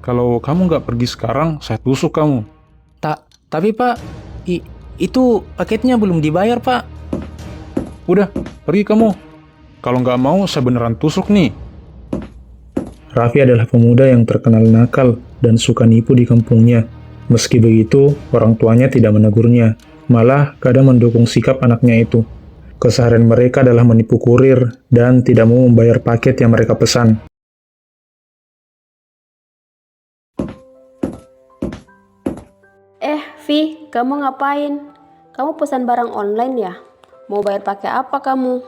Kalau kamu nggak pergi sekarang, saya tusuk kamu. Tapi Pak, itu paketnya belum dibayar Pak. Udah, pergi kamu. Kalau nggak mau, saya beneran tusuk nih. Raffi adalah pemuda yang terkenal nakal dan suka nipu di kampungnya. Meski begitu, orang tuanya tidak menegurnya, malah kadang mendukung sikap anaknya itu. Keseharian mereka adalah menipu kurir dan tidak mau membayar paket yang mereka pesan. Vi, kamu ngapain? Kamu pesan barang online ya? Mau bayar pakai apa kamu?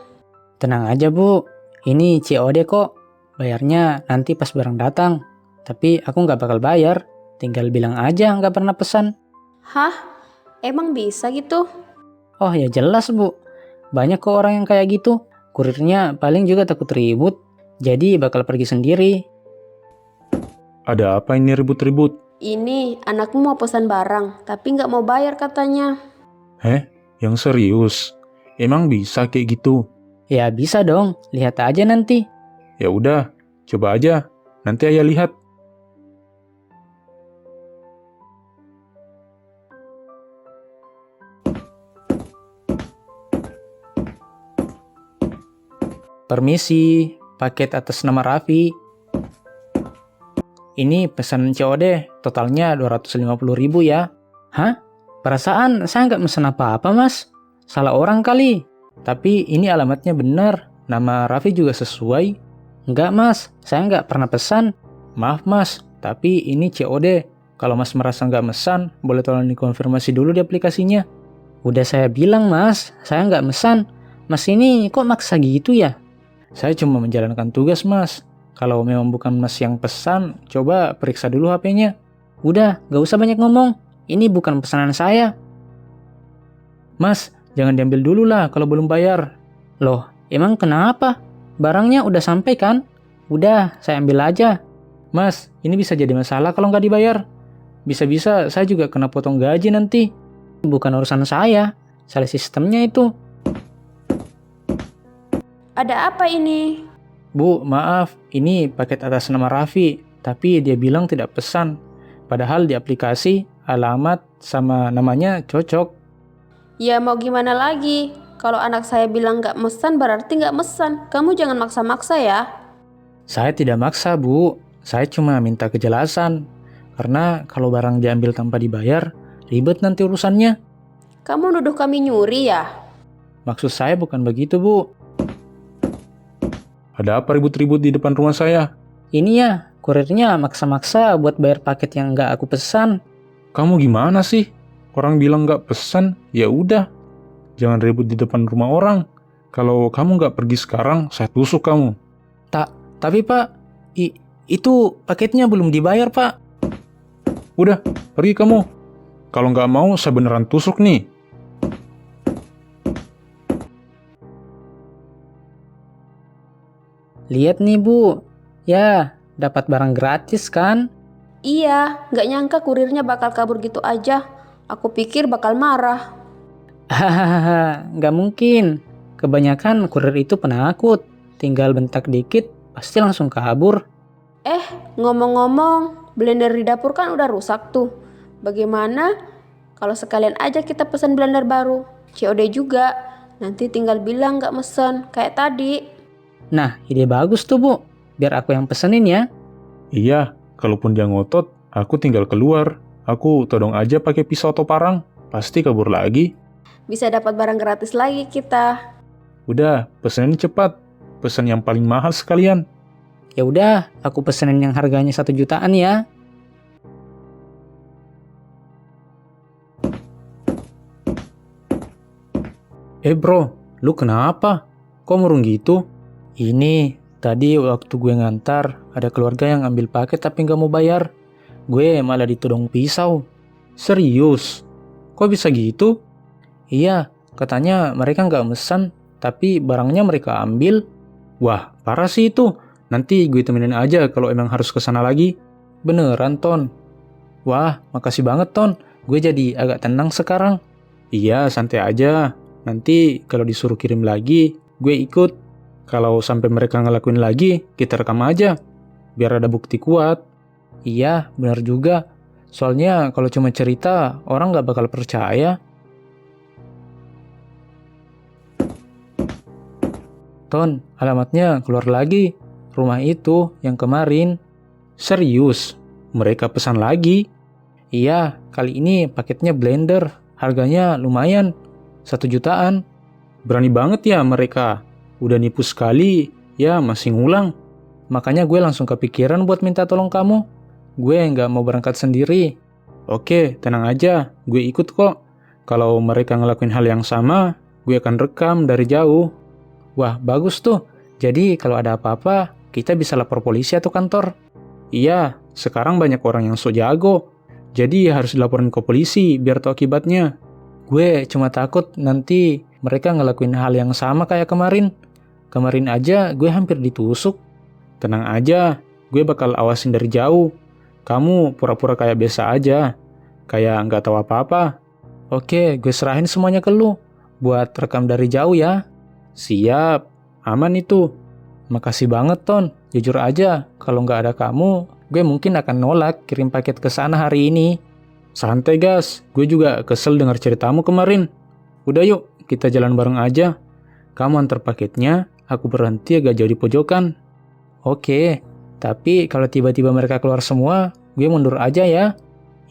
Tenang aja Bu, ini COD kok. Bayarnya nanti pas barang datang. Tapi aku nggak bakal bayar, tinggal bilang aja nggak pernah pesan. Hah? Emang bisa gitu? Oh ya jelas Bu, banyak kok orang yang kayak gitu. Kurirnya paling juga takut ribut, jadi bakal pergi sendiri. Ada apa ini ribut-ribut? Ini anakmu mau pesan barang, tapi nggak mau bayar katanya. Yang serius? Emang bisa kayak gitu? Ya bisa dong, lihat aja nanti. Ya udah, coba aja. Nanti ayah lihat. Permisi, paket atas nama Raffi. Ini pesanan COD, totalnya 250.000 ya. Hah? Perasaan saya nggak mesen apa-apa mas. Salah orang kali. Tapi ini alamatnya benar. Nama Raffi juga sesuai. Enggak mas, saya nggak pernah pesan. Maaf mas, tapi ini COD. Kalau mas merasa nggak mesan, boleh tolong dikonfirmasi dulu di aplikasinya. Udah saya bilang mas, saya nggak mesan. Mas ini kok maksa gitu ya? Saya cuma menjalankan tugas mas. Kalau memang bukan mas yang pesan, coba periksa dulu HP-nya. Udah, gak usah banyak ngomong. Ini bukan pesanan saya. Mas, jangan diambil dulu lah kalau belum bayar. Loh, emang kenapa? Barangnya udah sampai kan? Udah, saya ambil aja. Mas, ini bisa jadi masalah kalau nggak dibayar. Bisa-bisa saya juga kena potong gaji nanti. Bukan urusan saya. Salah sistemnya itu. Ada apa ini? Bu, maaf, ini paket atas nama Raffi, tapi dia bilang tidak pesan. Padahal di aplikasi, alamat sama namanya cocok. Ya mau gimana lagi? Kalau anak saya bilang nggak mesan berarti nggak mesan. Kamu jangan maksa-maksa ya. Saya tidak maksa, Bu. Saya cuma minta kejelasan. Karena kalau barang diambil tanpa dibayar, ribet nanti urusannya. Kamu nuduh kami nyuri ya? Maksud saya bukan begitu, Bu. Ada apa ribut-ribut di depan rumah saya? Ini ya, kurirnya maksa-maksa buat bayar paket yang nggak aku pesan. Kamu gimana sih? Orang bilang nggak pesan, ya udah. Jangan ribut di depan rumah orang. Kalau kamu nggak pergi sekarang, saya tusuk kamu. Tapi Pak, itu paketnya belum dibayar, Pak. Udah, pergi kamu. Kalau nggak mau, saya beneran tusuk nih. Lihat nih, Bu. Ya, dapat barang gratis kan? Iya, nggak nyangka kurirnya bakal kabur gitu aja. Aku pikir bakal marah. Hahaha, nggak mungkin. Kebanyakan kurir itu penakut. Tinggal bentak dikit, pasti langsung kabur. Ngomong-ngomong, blender di dapur kan udah rusak tuh. Bagaimana kalau sekalian aja kita pesan blender baru? COD juga. Nanti tinggal bilang nggak mesen, kayak tadi. Nah, ide bagus tuh, Bu. Biar aku yang pesenin ya. Iya, kalaupun dia ngotot, aku tinggal keluar. Aku todong aja pakai pisau atau parang. Pasti kabur lagi. Bisa dapat barang gratis lagi kita. Udah, pesenin cepat. Pesen yang paling mahal sekalian. Ya udah, aku pesenin yang harganya 1 jutaan ya. Bro, lu kenapa? Kok murung gitu? Ini, tadi waktu gue ngantar, ada keluarga yang ambil paket tapi nggak mau bayar. Gue malah ditodong pisau. Serius? Kok bisa gitu? Iya, katanya mereka nggak mesen, tapi barangnya mereka ambil. Wah, parah sih itu. Nanti gue temenin aja kalau emang harus ke sana lagi. Beneran, Ton? Wah, makasih banget, Ton. Gue jadi agak tenang sekarang. Iya, santai aja. Nanti kalau disuruh kirim lagi, gue ikut. Kalau sampai mereka ngelakuin lagi, kita rekam aja. Biar ada bukti kuat. Iya, benar juga. Soalnya kalau cuma cerita, orang nggak bakal percaya. Ton, alamatnya keluar lagi. Rumah itu yang kemarin. Serius? Mereka pesan lagi? Iya, kali ini paketnya blender. Harganya lumayan, 1 jutaan. Berani banget ya mereka. Udah nipu sekali, ya masih ngulang. Makanya gue langsung kepikiran buat minta tolong kamu. Gue nggak mau berangkat sendiri. Oke, tenang aja, gue ikut kok. Kalau mereka ngelakuin hal yang sama, gue akan rekam dari jauh. Wah, bagus tuh. Jadi kalau ada apa-apa, kita bisa lapor polisi atau kantor. Iya, sekarang banyak orang yang so jago. Jadi harus dilaporin ke polisi biar tahu akibatnya. Gue cuma takut nanti mereka ngelakuin hal yang sama kayak kemarin. Kemarin aja gue hampir ditusuk. Tenang aja, gue bakal awasin dari jauh. Kamu pura-pura kayak biasa aja. Kayak nggak tahu apa-apa. Oke, gue serahin semuanya ke lu. Buat rekam dari jauh ya. Siap, aman itu. Makasih banget, Ton. Jujur aja, kalau nggak ada kamu, gue mungkin akan nolak kirim paket ke sana hari ini. Santai gas, gue juga kesel dengar ceritamu kemarin. Udah yuk, kita jalan bareng aja. Kamu antar paketnya, aku berhenti agak jauh di pojokan. Oke, tapi kalau tiba-tiba mereka keluar semua, gue mundur aja ya.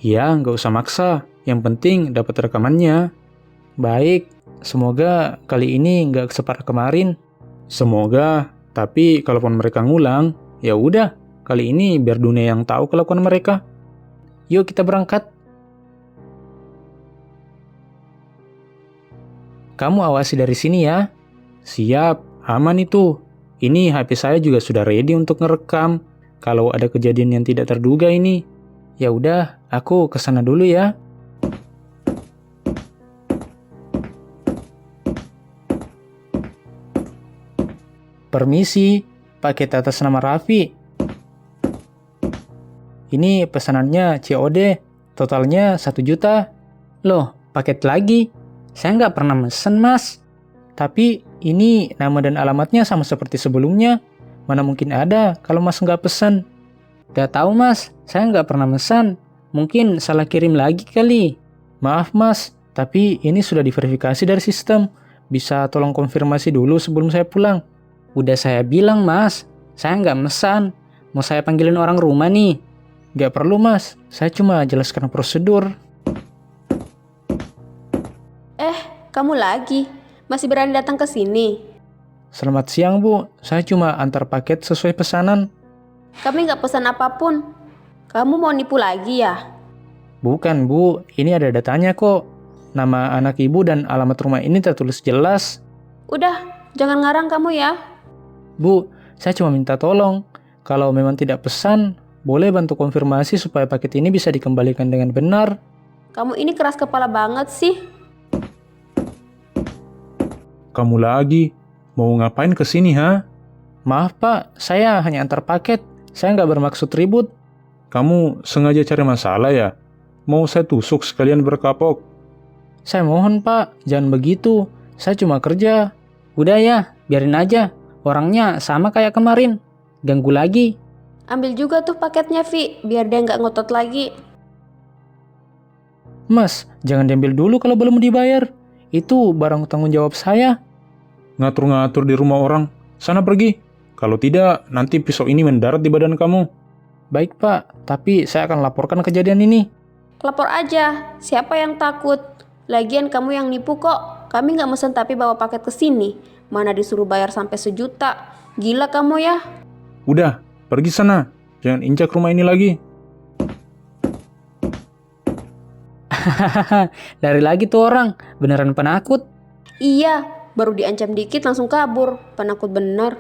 Ya, nggak usah maksa. Yang penting dapat rekamannya. Baik, semoga kali ini nggak separah kemarin. Semoga, tapi kalaupun mereka ngulang, ya udah. Kali ini biar dunia yang tahu kelakuan mereka. Yuk kita berangkat. Kamu awasi dari sini ya. Siap, aman itu. Ini HP saya juga sudah ready untuk ngerekam. Kalau ada kejadian yang tidak terduga ini. Ya udah, aku kesana dulu ya. Permisi, paket atas nama Raffi. Ini pesanannya COD, totalnya 1 juta. Loh, paket lagi? Saya nggak pernah mesen, Mas. Tapi ini nama dan alamatnya sama seperti sebelumnya. Mana mungkin ada kalau Mas nggak pesan. Gak tahu, Mas. Saya nggak pernah mesan. Mungkin salah kirim lagi kali. Maaf, Mas. Tapi ini sudah diverifikasi dari sistem. Bisa tolong konfirmasi dulu sebelum saya pulang. Udah saya bilang, Mas. Saya nggak mesan. Mau saya panggilin orang rumah nih. Gak perlu, Mas. Saya cuma jelaskan prosedur. Kamu lagi? Masih berani datang ke sini? Selamat siang, Bu. Saya cuma antar paket sesuai pesanan. Kami nggak pesan apapun. Kamu mau nipu lagi ya? Bukan, Bu. Ini ada datanya kok. Nama anak ibu dan alamat rumah ini tertulis jelas. Udah, jangan ngarang kamu ya. Bu, saya cuma minta tolong. Kalau memang tidak pesan, boleh bantu konfirmasi supaya paket ini bisa dikembalikan dengan benar. Kamu ini keras kepala banget sih. Kamu lagi? Mau ngapain ke sini, ha? Maaf, Pak. Saya hanya antar paket. Saya nggak bermaksud ribut. Kamu sengaja cari masalah ya? Mau saya tusuk sekalian berkapok? Saya mohon, Pak. Jangan begitu. Saya cuma kerja. Udah ya, biarin aja. Orangnya sama kayak kemarin. Ganggu lagi. Ambil juga tuh paketnya, Vi. Biar dia nggak ngotot lagi. Mas, jangan diambil dulu kalau belum dibayar. Itu barang tanggung jawab saya. Ngatur-ngatur di rumah orang. Sana pergi. Kalau tidak, nanti pisau ini mendarat di badan kamu. Baik, Pak. Tapi saya akan laporkan kejadian ini. Lapor aja. Siapa yang takut? Lagian kamu yang nipu kok. Kami nggak mesen tapi bawa paket ke sini. Mana disuruh bayar sampai 1 juta. Gila kamu ya. Udah, pergi sana. Jangan injak rumah ini lagi. Lari lagi tuh orang. Beneran penakut. Iya, baru diancam dikit langsung kabur. Penakut bener.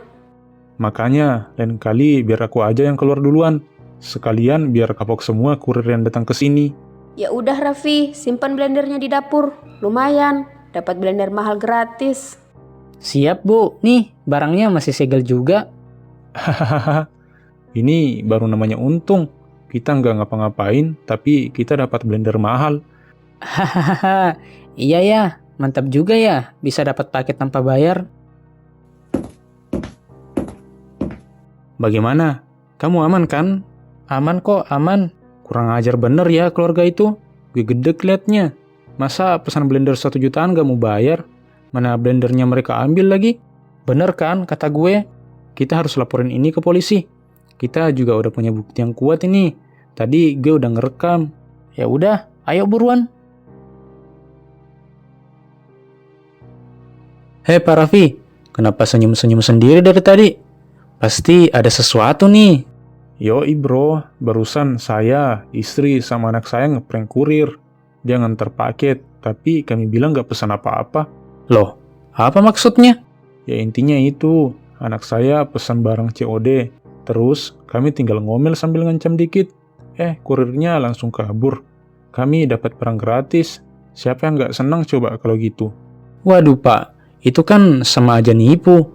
Makanya, lain kali biar aku aja yang keluar duluan. Sekalian biar kapok semua kurir yang datang ke sini. Ya udah Raffi, simpan blendernya di dapur. Lumayan, dapat blender mahal gratis. Siap, Bu. Nih, barangnya masih segel juga. Hahaha. Ini baru namanya untung. Kita nggak ngapa-ngapain, tapi kita dapat blender mahal. Hahaha. Iya ya, mantap juga ya. Bisa dapat paket tanpa bayar. Bagaimana? Kamu aman kan? Aman kok, aman. Kurang ajar bener ya keluarga itu. Gue gedek liatnya. Masa pesan blender 1 jutaan gak mau bayar? Mana blendernya mereka ambil lagi? Bener kan kata gue? Kita harus laporin ini ke polisi. Kita juga udah punya bukti yang kuat ini. Tadi gue udah ngerekam. Ya udah, ayo buruan. Hei Pak Raffi, kenapa senyum-senyum sendiri dari tadi? Pasti ada sesuatu nih. Yoi bro, barusan saya, istri, sama anak saya ngeprank kurir. Dia nganter paket, tapi kami bilang gak pesan apa-apa. Loh, apa maksudnya? Ya intinya itu, anak saya pesan barang COD. Terus kami tinggal ngomel sambil ngancam dikit. Kurirnya langsung kabur. Kami dapat barang gratis. Siapa yang gak senang coba kalau gitu? Waduh Pak, itu kan sama aja nipu.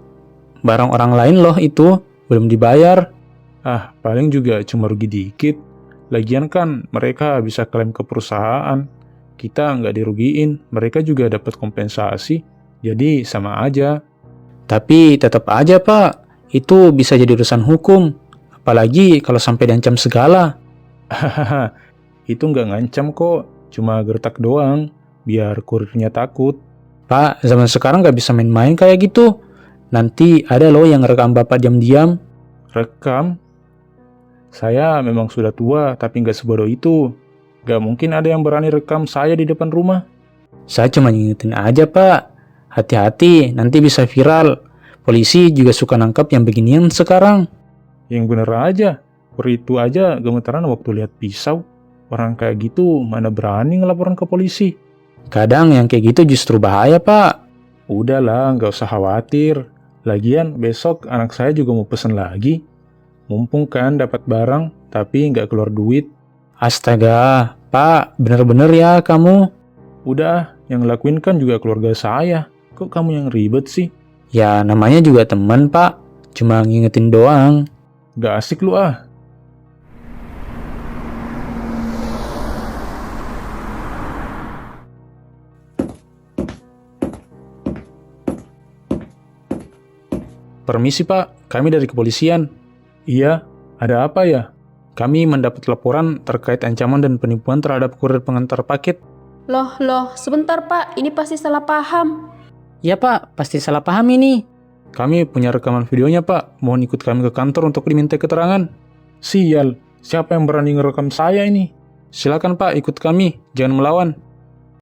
Barang orang lain loh itu, belum dibayar. Paling juga cuma rugi dikit. Lagian kan mereka bisa klaim ke perusahaan. Kita nggak dirugiin, mereka juga dapat kompensasi. Jadi sama aja. Tapi tetap aja Pak, itu bisa jadi urusan hukum. Apalagi kalau sampai diancam segala. Hahaha, itu nggak ngancam kok. Cuma gertak doang, biar kurirnya takut. Pak, zaman sekarang nggak bisa main-main kayak gitu. Nanti ada loh yang rekam Bapak diam-diam. Rekam? Saya memang sudah tua, tapi nggak sebodoh itu. Nggak mungkin ada yang berani rekam saya di depan rumah. Saya cuma ngingetin aja Pak. Hati-hati, nanti bisa viral. Polisi juga suka nangkap yang beginian sekarang. Yang bener aja, per itu aja gemetaran waktu lihat pisau. Orang kayak gitu mana berani ngelaporan ke polisi. Kadang yang kayak gitu justru bahaya Pak. Udahlah, nggak usah khawatir. Lagian besok anak saya juga mau pesen lagi. Mumpung kan dapat barang, tapi nggak keluar duit. Astaga, Pak, bener-bener ya kamu. Udah, yang ngelakuin kan juga keluarga saya. Kok kamu yang ribet sih? Ya namanya juga teman Pak, cuma ngingetin doang. Gak asik lu ah. Permisi Pak, kami dari kepolisian. Iya, ada apa ya? Kami mendapat laporan terkait ancaman dan penipuan terhadap kurir pengantar paket. Loh, sebentar Pak, ini pasti salah paham. Ya Pak, pasti salah paham ini. Kami punya rekaman videonya Pak, mohon ikut kami ke kantor untuk diminta keterangan. Sial, siapa yang berani ngerekam saya ini? Silakan Pak, ikut kami, jangan melawan.